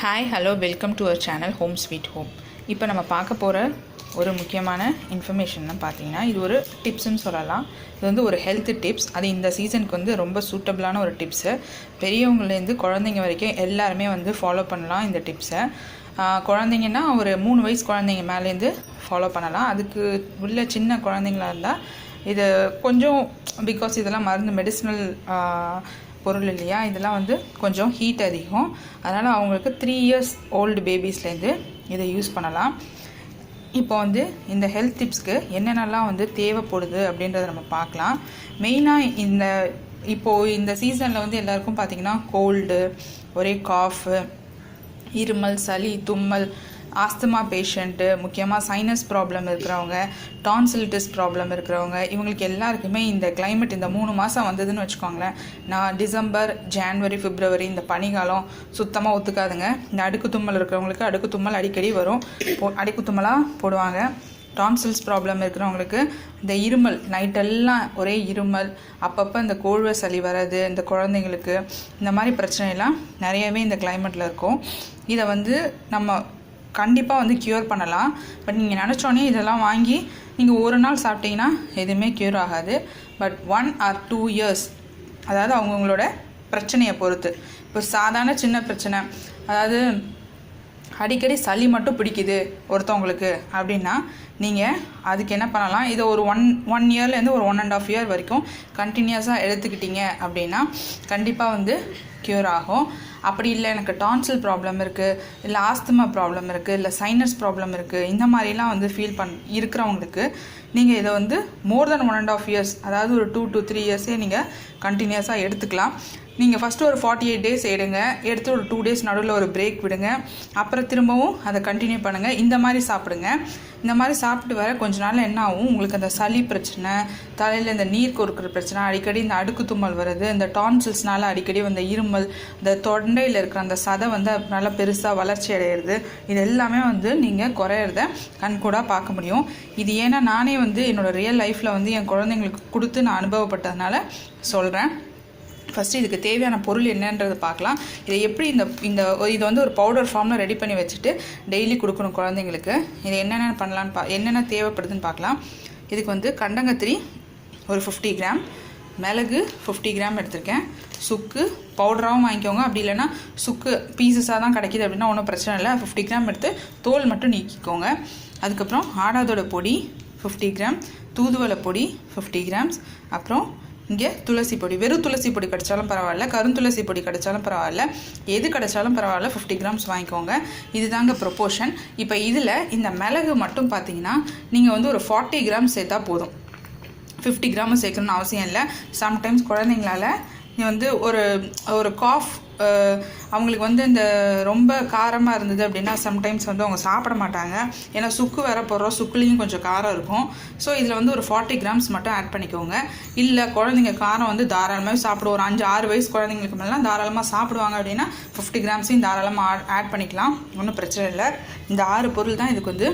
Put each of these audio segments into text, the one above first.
Hi hello welcome to our channel home sweet home. இப்போ நம்ம பார்க்க போகிற ஒரு முக்கியமான இன்ஃபர்மேஷன்னு பார்த்தீங்கன்னா, இது ஒரு டிப்ஸ்ன்னு சொல்லலாம். இது வந்து ஒரு ஹெல்த் டிப்ஸ். அது இந்த சீசனுக்கு வந்து ரொம்ப சூட்டபிளான ஒரு டிப்ஸு. பெரியவங்கலேருந்து குழந்தைங்க வரைக்கும் எல்லாருமே வந்து ஃபாலோ பண்ணலாம் இந்த டிப்ஸை. குழந்தைங்கன்னா ஒரு 3 வயசு குழந்தைங்க மேலேருந்து ஃபாலோ பண்ணலாம். அதுக்கு உள்ள சின்ன குழந்தைங்களா இருந்தால் இது கொஞ்சம் பிகாஸ் இதெல்லாம் மருந்து மெடிசினல் பொருள் இல்லையா, இதெல்லாம் வந்து கொஞ்சம் ஹீட் அதிகம். அதனால் அவங்களுக்கு 3 இயர்ஸ் ஓல்டு பேபிஸ்லேருந்து இதை யூஸ் பண்ணலாம். இப்போ வந்து இந்த ஹெல்த் டிப்ஸ்க்கு என்னென்னலாம் வந்து தேவைப்படுது அப்படின்றத நம்ம பார்க்கலாம். மெயினாக இப்போது இந்த சீசனில் வந்து எல்லாருக்கும் பார்த்திங்கன்னா கோல்டு, ஒரே காஃபு, இருமல், சளி, தும்மல், ஆஸ்துமா பேஷண்ட்டு, முக்கியமாக சைனஸ் ப்ராப்ளம் இருக்கிறவங்க, டான்சிலிட்டிஸ் ப்ராப்ளம் இருக்கிறவங்க, இவங்களுக்கு எல்லாருக்குமே இந்த கிளைமேட் இந்த 3 மாதம் வந்ததுன்னு வச்சுக்கோங்களேன். டிசம்பர், ஜான்வரி, பிப்ரவரி இந்த பனிக்காலம் சுத்தமாக ஒத்துக்காதுங்க. இந்த அடுக்கு தும்மல் இருக்கிறவங்களுக்கு அடுக்கு தும்மல் அடிக்கடி வரும், அடுக்கு தும்மலாக போடுவாங்க. டான்சில்ஸ் ப்ராப்ளம் இருக்கிறவங்களுக்கு இந்த இருமல், நைட்டெல்லாம் ஒரே இருமல், அப்பப்போ இந்த கோல்வ சளி வர்றது, இந்த குழந்தைங்களுக்கு இந்த மாதிரி பிரச்சனைலாம் நிறையவே இந்த கிளைமேட்டில் இருக்கும். இதை வந்து நம்ம கண்டிப்பாக வந்து க்யூர் பண்ணலாம். பட் நீங்கள் நினச்சோன்னே இதெல்லாம் வாங்கி நீங்கள் ஒரு நாள் சாப்பிட்டீங்கன்னா எதுவுமே க்யூர் ஆகாது. பட் 1 or 2 இயர்ஸ், அதாவது அவங்கவுங்களோட பிரச்சனையை பொறுத்து. இப்போ சாதாரண சின்ன பிரச்சனை, அதாவது அடிக்கடி சளி மட்டும் பிடிக்குது ஒருத்தவங்களுக்கு அப்படின்னா நீங்கள் அதுக்கு என்ன பண்ணலாம், இதை ஒரு ஒன் இயர்லேருந்து ஒரு 1.5 இயர் வரைக்கும் கண்டினியூஸாக எடுத்துக்கிட்டீங்க அப்படின்னா கண்டிப்பாக வந்து க்யூர் ஆகும். அப்படி இல்லை எனக்கு டான்சில் ப்ராப்ளம் இருக்குது, இல்லை ஆஸ்துமா ப்ராப்ளம் இருக்குது, இல்லை சைனஸ் ப்ராப்ளம் இருக்குது, இந்த மாதிரிலாம் வந்து இருக்கிறவங்களுக்கு நீங்கள் இதை வந்து மோர் தென் 1.5 இயர்ஸ், அதாவது ஒரு 2 to 3 இயர்ஸே நீங்கள் கண்டினியூஸாக எடுத்துக்கலாம். நீங்கள் ஃபஸ்ட்டு ஒரு 48 டேஸ் எடுத்து ஒரு 2 டேஸ் நடுவில் ஒரு பிரேக் விடுங்க. அப்புறம் திரும்பவும் அதை கண்டினியூ பண்ணுங்கள். இந்த மாதிரி சாப்பிடுங்க. இந்த மாதிரி சாப்பிட்டு வர கொஞ்ச நாள் என்ன ஆகும், உங்களுக்கு அந்த சளி பிரச்சனை, தலையில் இந்த நீர் கோர்க்குற பிரச்சனை, அடிக்கடி இந்த அடுக்கு தும்மல் வருது, இந்த டான்சில்ஸ்னால அடிக்கடி இந்த இருமல், இந்த தொண்டையில் இருக்கிற அந்த சதை வந்து நல்லா பெருசாக வளர்ச்சி அடையிறது, இது எல்லாமே வந்து நீங்கள் குறையிறத கண்கூடாக பார்க்க முடியும். இது ஏன்னா நானே வந்து என்னோடய ரியல் லைஃப்பில் வந்து என் குழந்தைங்களுக்கு கொடுத்து நான் அனுபவப்பட்டதுனால சொல்கிறேன். ஃபஸ்ட்டு இதுக்கு தேவையான பொருள் என்னன்றது பார்க்கலாம். இதை எப்படி இது வந்து ஒரு பவுடர் ஃபார்மில் ரெடி பண்ணி வச்சுட்டு டெய்லி கொடுக்கணும் குழந்தைங்களுக்கு. இது என்னென்ன தேவைப்படுதுன்னு பார்க்கலாம். இதுக்கு வந்து கண்டங்கத்திரி ஒரு 50 கிராம், மிளகு 50 கிராம் எடுத்திருக்கேன், சுக்கு பவுடராகவும் வாங்கிக்கோங்க. அப்படி இல்லைன்னா சுக்கு பீசஸாக தான் கிடைக்கிது அப்படின்னா ஒன்றும் பிரச்சனை இல்லை. 50 கிராம் எடுத்து தோல் மட்டும் நீக்கிக்கோங்க. அதுக்கப்புறம் ஆடாதோட பொடி 50 கிராம், தூதுவளை பொடி 50 கிராம்ஸ், அப்புறம் இங்கே துளசி பொடி, வெறும் துளசி பொடி கிடைச்சாலும் பரவாயில்ல, கருந்துளசி பொடி கிடைச்சாலும் பரவாயில்ல, எது கிடைச்சாலும் பரவாயில்ல, 50 கிராம்ஸ் வாங்கிக்கோங்க. இதுதாங்க ப்ரொப்போர்ஷன். இப்போ இதில் இந்த மிளகு மட்டும் பார்த்தீங்கன்னா நீங்கள் வந்து ஒரு 40 கிராம் சேர்த்தா போதும். 50 கிராம் சேர்க்கணும்னு அவசியம் இல்லை. சம்டைம்ஸ் குழந்தைங்களால வந்து ஒரு காஃப், அவங்களுக்கு வந்து இந்த ரொம்ப காரமாக இருந்தது அப்படின்னா சம்டைம்ஸ் வந்து அவங்க சாப்பிட மாட்டாங்க. ஏன்னா சுக்கு வேற போடுறோம், சுக்குலேயும் கொஞ்சம் காரம் இருக்கும். ஸோ இதில் வந்து ஒரு 40 கிராம்ஸ் மட்டும் ஆட் பண்ணிக்கோங்க. இல்லை குழந்தைங்க காரம் வந்து தாராளமாக சாப்பிடுவோம், ஒரு 5-6 வயசு குழந்தைங்களுக்கு மேலாம் தாராளமாக சாப்பிடுவாங்க அப்படின்னா 50 கிராம்ஸையும் தாராளமாக ஆட் பண்ணிக்கலாம், ஒன்றும் பிரச்சனை இல்லை. இந்த 6 பொருள் தான் இதுக்கு வந்து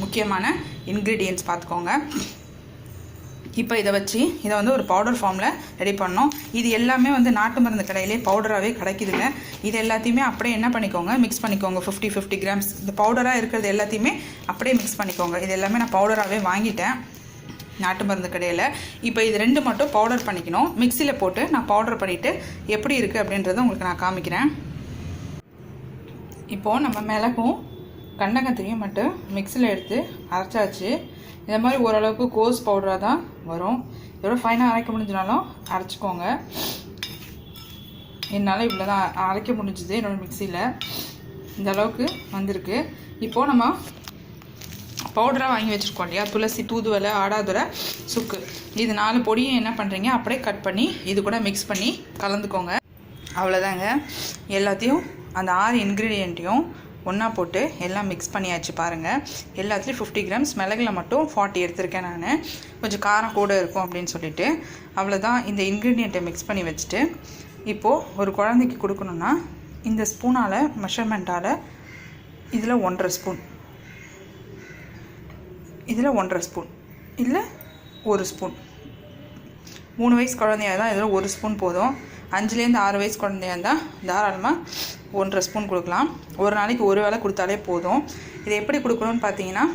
முக்கியமான இன்க்ரீடியன்ட்ஸ், பார்த்துக்கோங்க. இப்போ இதை வந்து ஒரு பவுடர் ஃபார்மில் ரெடி பண்ணோம். இது எல்லாமே வந்து நாட்டு மருந்து கடையிலே பவுடராகவே கிடைக்குதுங்க. இது எல்லாத்தையுமே அப்படியே என்ன பண்ணிக்கோங்க, மிக்ஸ் பண்ணிக்கோங்க. 50 கிராம்ஸ் இந்த பவுடராக இருக்கிறது எல்லாத்தையுமே அப்படியே மிக்ஸ் பண்ணிக்கோங்க. இது எல்லாமே நான் பவுடராகவே வாங்கிட்டேன் நாட்டு மருந்து கடையில். இப்போ இது 2 மட்டும் பவுடர் பண்ணிக்கணும். மிக்சியில் போட்டு நான் பவுடர் பண்ணிவிட்டு எப்படி இருக்குது அப்படின்றத உங்களுக்கு நான் காமிக்கிறேன். இப்போது நம்ம மிளகும் கண்டங்கத்திரியும் மட்டும் மிக்சியில் எடுத்து அரைச்சாச்சு. இந்த மாதிரி ஓரளவுக்கு கோஸ் பவுடராக தான் வரும். இதோட ஃபைனாக அரைக்க முடிஞ்சனாலும் அரைச்சிக்கோங்க. என்னால் இவ்வளோ தான் அரைக்க முடிஞ்சுது என்னோடய மிக்சியில். இந்த அளவுக்கு வந்திருக்கு. இப்போது நம்ம பவுடராக வாங்கி வச்சுருக்கோம் இல்லையா, துளசி, தூதுவளை, ஆடாதொரை, சுக்கு, இது 4 பொடியும் என்ன பண்ணுறீங்க, அப்படியே கட் பண்ணி இது கூட மிக்ஸ் பண்ணி கலந்துக்கோங்க. அவ்வளோதாங்க. எல்லாத்தையும் அந்த 6 இன்க்ரீடியண்ட்டையும் ஒன்றா போட்டு எல்லாம் மிக்ஸ் பண்ணியாச்சு பாருங்கள். எல்லாத்துலேயும் 50 கிராம்ஸ், மிளகுல மட்டும் 40 எடுத்திருக்கேன் நான், கொஞ்சம் காரம் கூட இருக்கும் அப்படின்னு சொல்லிட்டு. அவ்வளோதான். இந்த இன்க்ரீடியண்ட்டை மிக்ஸ் பண்ணி வச்சுட்டு இப்போது ஒரு குழந்தைக்கு கொடுக்கணுன்னா இந்த ஸ்பூனால் மெஷர்மெண்ட்டால் இதில் 1.5 ஸ்பூன், இதில் 1.5 ஸ்பூன், இல்லை 1 ஸ்பூன். 3 வயசு குழந்தையாக தான் இதில் 1 ஸ்பூன் போதும். 5லேருந்து 6 வயசு குழந்தையா இருந்தால் தாராளமாக 1.5 ஸ்பூன் கொடுக்கலாம். ஒரு நாளைக்கு ஒரு வேளை கொடுத்தாலே போதும். இதை எப்படி கொடுக்கணும்னு பார்த்தீங்கன்னா,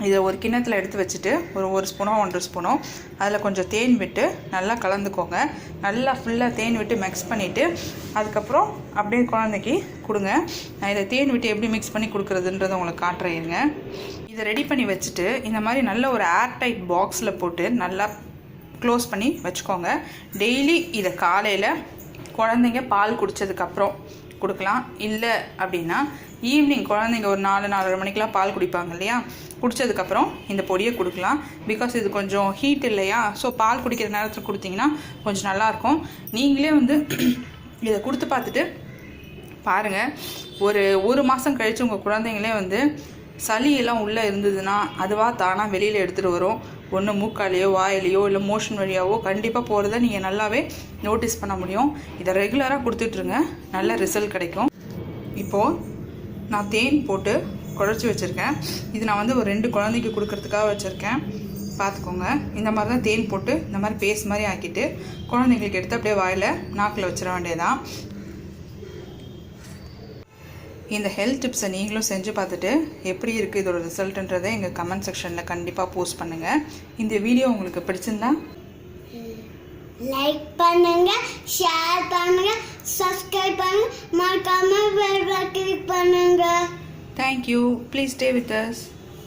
இதை ஒரு கிண்ணத்தில் எடுத்து வச்சுட்டு ஒரு ஸ்பூனோ 1.5 ஸ்பூனோ அதில் கொஞ்சம் தேன் விட்டு நல்லா கலந்துக்கோங்க. நல்லா ஃபுல்லாக தேன் விட்டு மிக்ஸ் பண்ணிவிட்டு அதுக்கப்புறம் அப்படியே குழந்தைக்கு கொடுங்க. நான் இதை தேன் விட்டு எப்படி மிக்ஸ் பண்ணி கொடுக்குறதுன்றதை உங்களுக்கு காட்டுறேங்க. இதை ரெடி பண்ணி வச்சுட்டு இந்த மாதிரி நல்ல ஒரு ஏர்டைட் பாக்ஸில் போட்டு நல்லா க்ளோஸ் பண்ணி வச்சுக்கோங்க. டெய்லி இதை காலையில் குழந்தைங்க பால் குடித்ததுக்கப்புறம் கொடுக்கலாம். இல்லை அப்படின்னா ஈவினிங் குழந்தைங்க ஒரு 4-4:30 மணிக்கெலாம் பால் குடிப்பாங்க இல்லையா, குடித்ததுக்கப்புறம் இந்த பொடியை கொடுக்கலாம். பிகாஸ் இது கொஞ்சம் ஹீட் இல்லையா, ஸோ பால் குடிக்கிற நேரத்தில் கொடுத்தீங்கன்னா கொஞ்சம் நல்லாயிருக்கும். நீங்களே வந்து இதை கொடுத்து பார்த்துட்டு பாருங்கள். ஒரு மாதம் கழித்து உங்கள் குழந்தைங்களே வந்து சளியெல்லாம் உள்ளே இருந்ததுன்னா அதுவாக தானாக வெளியில் எடுத்துகிட்டு வரும். ஒன்று மூக்காலேயோ வாயிலையோ இல்லை மோஷன் வழியாவோ கண்டிப்பாக போகிறத நீங்கள் நல்லாவே நோட்டீஸ் பண்ண முடியும். இதை ரெகுலராக கொடுத்துட்ருங்க, நல்ல ரிசல்ட் கிடைக்கும். இப்போது நான் தேன் போட்டு குழச்சி வச்சுருக்கேன். இது நான் வந்து ஒரு 2 குழந்தைக்கு கொடுக்கறதுக்காக வச்சுருக்கேன். பார்த்துக்கோங்க. இந்த மாதிரி தான் தேன் போட்டு இந்த மாதிரி பேஸ்ட் மாதிரி ஆக்கிட்டு குழந்தைங்களுக்கு எடுத்து அப்படியே வாயில் நாக்கில் வச்சிட வேண்டியதான். இந்த ஹெல்த் டிப்ஸை நீங்களும் செஞ்சு பார்த்துட்டு எப்படி இருக்குது இதோட ரிசல்ட்டுன்றதை எங்கள் கமெண்ட் செக்ஷனில் கண்டிப்பாக போஸ்ட் பண்ணுங்கள். இந்த வீடியோ உங்களுக்கு பிடிச்சிருந்தா லைக் பண்ணுங்க, ஷேர் பண்ணுங்க, சப்ஸ்கிரைப் பண்ணுங்க, மறக்காம பெல் பட்டன் கிளிக் பண்ணுங்க. Thank you. Please stay with us.